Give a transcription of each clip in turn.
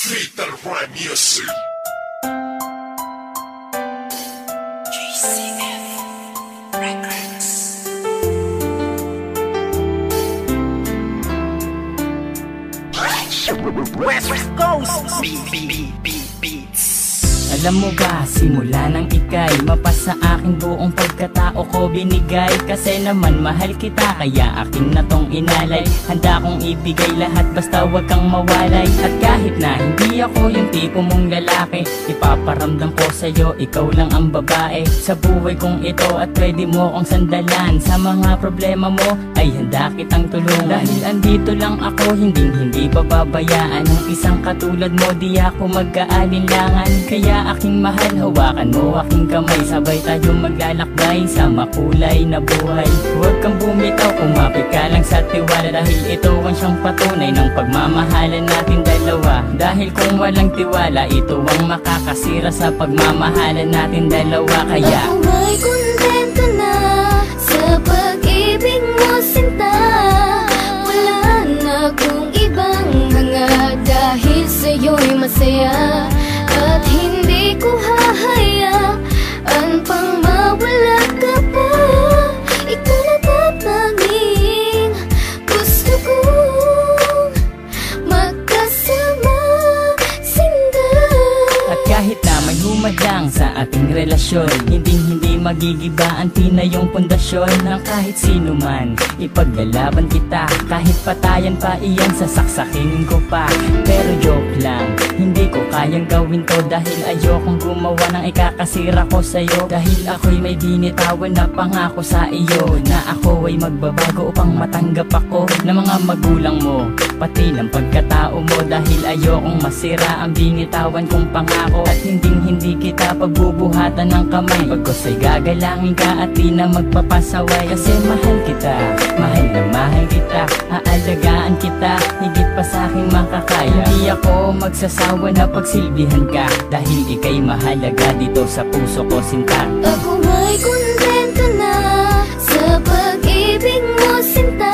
Fatal Rhyme Music. GCF Records. West Coast Beats. Alam mo ba, simula nang ika'y mapasa akin buong pagkatao ko binigay. Kasi naman mahal kita, kaya akin na tong inalay. Handa kong ibigay lahat basta wag kang mawalay. At kahit na hindi ako yung tipo mong lalaki, ipaparamdam ko sa'yo, ikaw lang ang babae sa buhay kong ito. At pwede mo kong sandalan sa mga problema mo, ay handa kitang tulungan. Dahil andito lang ako, hindi bababayaan ng isang katulad mo. Di ako mag-aalinlangan, kaya aking mahal, hawakan mo aking kamay. Sabay tayo maglalakbay sa makulay na buhay. Huwag kang bumitaw, kumapit ka lang sa tiwala. Dahil ito ang siyang patunay ng pagmamahalan natin dalawa. Dahil kung walang tiwala, ito ang makakasira sa pagmamahalan natin dalawa. Kaya ako may kontento na sa pag-ibig mo, sinta. Wala na akong ibang hanga, dahil sa'yo'y masaya. At hindi ko hahayaan pang mawala ka pa. Ikaw na tatanging gusto kong magkasama, sinta. at kahit na may humadang sa ating relasyon, hindi magigiba ang tinayong pundasyon ng kahit sino man. Ipaglalaban kita, kahit patayan pa iyan, sasaksakin ko pa. Pero joke lang, hindi ko kayang gawin to. Dahil ayokong gumawa ng ikakasira ko sa'yo. Dahil ako'y may binitawan na pangako sa iyo, na ako ay magbabago upang matanggap ako ng mga magulang mo, pati ng pagkatao mo. Dahil ayokong masira ang binitawan kong pangako. At hindi kita pagbubuhatan ng kamay, pagkos ay gagalangin ka at di na magpapasaway. Kasi mahal kita, mahal na mahal kita, aalagaan kita higit pa sa aking makakaya. Hindi ako magsasawa na pagsilbihan ka, dahil ika'y mahalaga dito sa puso ko, sinta. Ako may kontento na sa pag-ibig mo, sinta.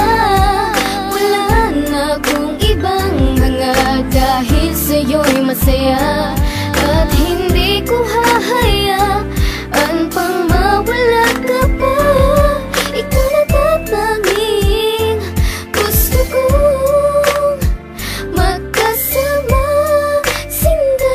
Wala na akong ibang hanga, dahil sa'yo'y masaya. At hindi ko hahayaan pang mawala ka pa. Ikaw na tatanging gusto kong magkasama, sinta.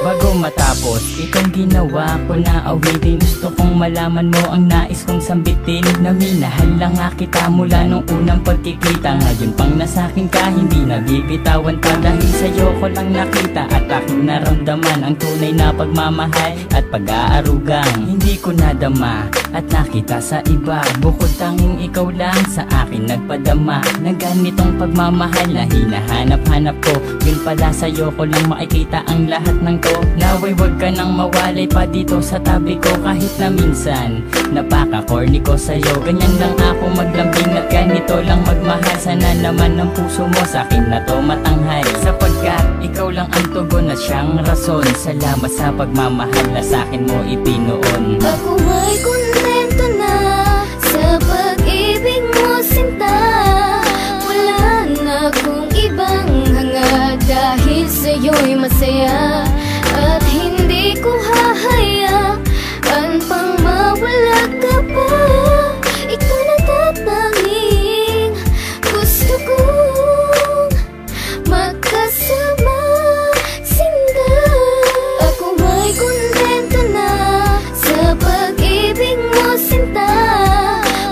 Bago matapos itong ginawa ko na awitin, gusto kong malaman mo ang nais kong sambitin. Na minahal lang nga kita mula nung unang pagkikita. Ngayon pang nasakin ka, hindi nabibitawan pa. Dahil sa'yo ko lang nakita at aking naramdaman ang tunay na pagmamahal at pag-aarugang hindi ko nadama at nakita sa iba. Bukod tanging ikaw lang sa akin nagpadama ng ganitong pagmamahal na hinahanap-hanap ko. Yun pala sa'yo ko lang makikita ang lahat ng to. Naway wag ka nang mawalay pa dito sa tabi ko. Kahit na minsan napaka-corny ko sa'yo, ganyan lang ako maglambing at ganito lang magmahal. Sana naman ang puso mo sa'kin na to matanghal, sapagkat ikaw lang ang tugon at siyang rason. Salamat sa pagmamahal na sa'kin mo ipinoon. Ako may kontento na sa pag-ibig mo, sinta. Wala na akong ibang hanga, dahil sa'yo'y masaya. At hindi ko hahayaan pang mawala ka pa. Ikaw na tatanging gusto kong magkasama, sinta. Ako may kontento na sa pag-ibig mo, sinta.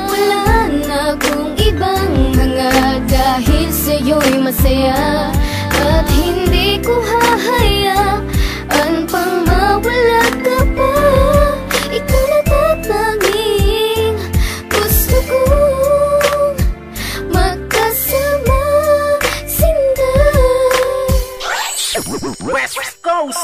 Wala na akong ibang hanga, dahil sa'yo'y masaya. At hindi ko hahayaan pang mawala ka pa. Ikaw na tatanging gusto kong magkasama, sinta. West Coast